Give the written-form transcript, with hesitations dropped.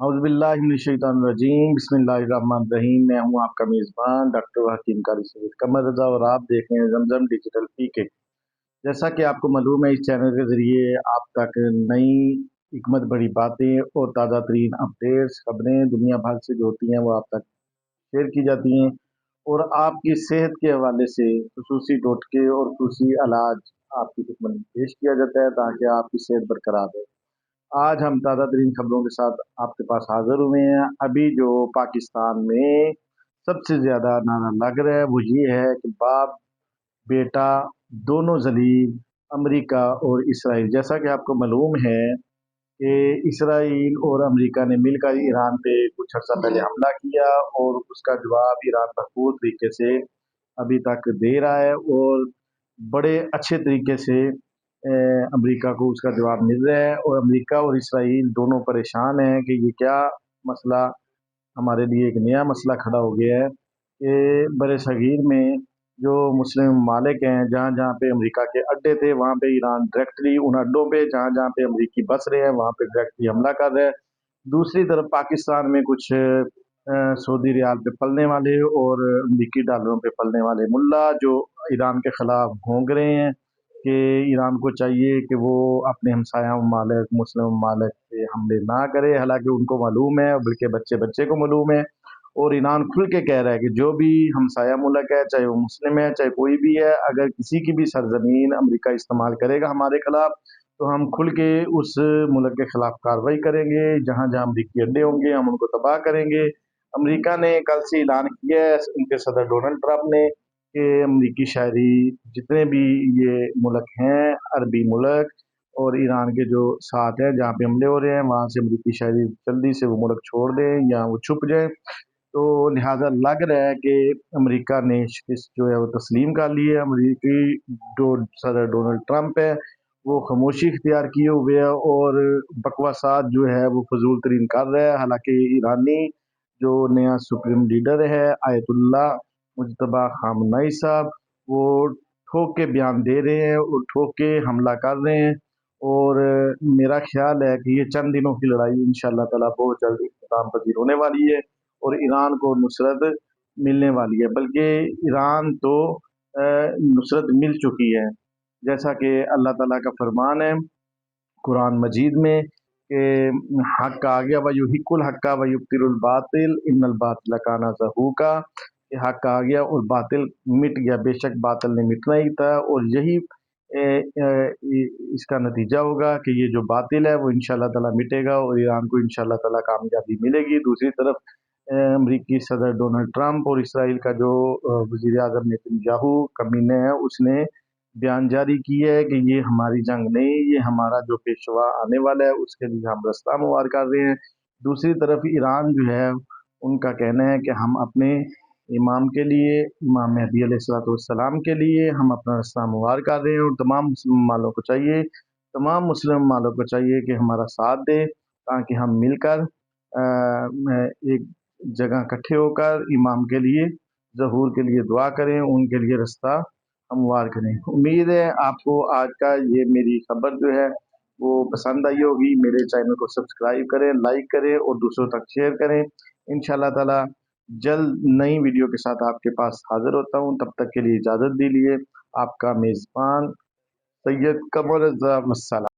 औज़ुबिल्लाहिमिनश्शैतानिर्रजीम बिस्मिल्लाहिर्रहमानिर्रहीम। मैं हूँ आपका मेज़बान डॉक्टर हकीम कारी सैयद कमर रज़ा और आप देख रहे हैं ज़मज़म डिजिटल पीके। जैसा कि आपको मालूम है, इस चैनल के ज़रिए आप तक नई हिकमत बड़ी बातें और ताज़ा तरीन अपडेट्स खबरें दुनिया भर से जो होती हैं वो आप तक शेयर की जाती हैं और आपकी सेहत के हवाले से खुसूसी टोटके और खुसूसी इलाज आपकी खिदमत में पेश किया जाता है ताकि आपकी सेहत बरकरार रहे। आज हम ताज़ा तरीन खबरों के साथ आपके पास हाजिर हुए हैं। अभी जो पाकिस्तान में सबसे ज़्यादा नारा लग रहा है वो ये है कि बाप बेटा दोनों जलील, अमेरिका और इसराइल। जैसा कि आपको मालूम है कि इसराइल और अमेरिका ने मिलकर ईरान पे कुछ अर्सा पहले हमला किया और उसका जवाब ईरान भरपूर तरीके से अभी तक दे रहा है और बड़े अच्छे तरीके से अमेरिका को उसका जवाब मिल रहा है। और अमेरिका और इसराइल दोनों परेशान हैं कि ये क्या मसला हमारे लिए एक नया मसला खड़ा हो गया है कि बड़े सगीर में जो मुस्लिम ममालिक हैं, जहाँ जहाँ पे अमेरिका के अड्डे थे वहाँ पे ईरान डायरेक्टली उन अड्डों पे जहाँ जहाँ पे अमेरिकी बस रहे हैं वहाँ पे डायरेक्टली हमला कर रहा है। दूसरी तरफ पाकिस्तान में कुछ सऊदी रियाल पे पलने वाले और अमरीकी डॉलरों पे पलने वाले मुल्ला जो ईरान के ख़िलाफ़ भोंग रहे हैं कि ईरान को चाहिए कि वो अपने हमसाया ममालिक मुस्लिम ममालिक पे हमले ना करे। हालांकि उनको मालूम है, बल्कि बच्चे बच्चे को मालूम है और ईरान खुल के कह रहा है कि जो भी हमसाया मुल्क है, चाहे वो मुस्लिम है चाहे कोई भी है, अगर किसी की भी सरजमीन अमेरिका इस्तेमाल करेगा हमारे खिलाफ तो हम खुल के उस मुल्क के खिलाफ कार्रवाई करेंगे। जहाँ जहाँ अमरीकी अड्डे होंगे हम उनको तबाह करेंगे। अमेरिका ने कल से ऐलान किया है, उनके सदर डोनाल्ड ट्रंप ने, कि अमरीकी शहरी जितने भी ये मुल्क हैं, अरबी मुल्क और ईरान के जो साथ हैं जहाँ पे हमले हो रहे हैं, वहाँ से अमरीकी शहरी जल्दी से वो मुल्क छोड़ दें या वो छुप जाए। तो लिहाजा लग रहा है कि अमेरिका ने शिकस्त जो है वो तस्लीम कर ली है। अमरीकी जो सदर डोनाल्ड ट्रंप है वो खामोशी इख्तियार किए हुए है और बकवासात जो है वो फजूल तरीन कर रहा है। हालांकि ईरानी जो नया सुप्रीम लीडर है आयतुल्ला मुज्तबा खामनई साहब, वो ठोक के बयान दे रहे हैं और ठोक के हमला कर रहे हैं और मेरा ख्याल है कि ये चंद दिनों की लड़ाई इंशाअल्लाह ताला बहुत जल्द इख्तिताम पजीर होने वाली है और ईरान को नुसरत मिलने वाली है। बल्कि ईरान तो नुसरत मिल चुकी है, जैसा कि अल्लाह ताला का फरमान है कुरान मजीद में कि हक आ गया व युहिकुल हक्का व युब्तिलुल बातिल इन्नल बातिल काना ज़हूका। कि हक आ गया और बातिल मिट गया, बेशक बातिल ने मिटना ही था और यही इसका नतीजा होगा कि ये जो बातिल है वो इंशाअल्लाह ताला मिटेगा और ईरान को इंशाअल्लाह ताला कामयाबी मिलेगी। दूसरी तरफ अमरीकी सदर डोनाल्ड ट्रंप और इसराइल का जो वज़ीर आज़म नेतन्याहू कमीने है, उसने बयान जारी किया है कि ये हमारी जंग नहीं, ये हमारा जो पेशवा आने वाला है उसके लिए हम रास्ता हमवार कर रहे हैं। दूसरी तरफ ईरान जो है उनका कहना है कि हम अपने इमाम के लिए, इमाम मेहदी अलैहिस्सलाम के लिए हम अपना रास्ता हमवार कर रहे हैं और तमाम मुस्लिम मालों को चाहिए, तमाम मुस्लिम मालों को चाहिए कि हमारा साथ दें ताकि हम मिलकर एक जगह इकट्ठे होकर इमाम के लिए, ज़हूर के लिए दुआ करें, उनके लिए रास्ता हमवार करें। उम्मीद है आपको आज का ये मेरी खबर जो है वो पसंद आई होगी। मेरे चैनल को सब्सक्राइब करें, लाइक करें और दूसरों तक शेयर करें। इंशाअल्लाह ताला जल्द नई वीडियो के साथ आपके पास हाजिर होता हूँ। तब तक के लिए इजाज़त दीजिए। आपका मेज़बान सैयद कमर रज़ा। वस्सलाम।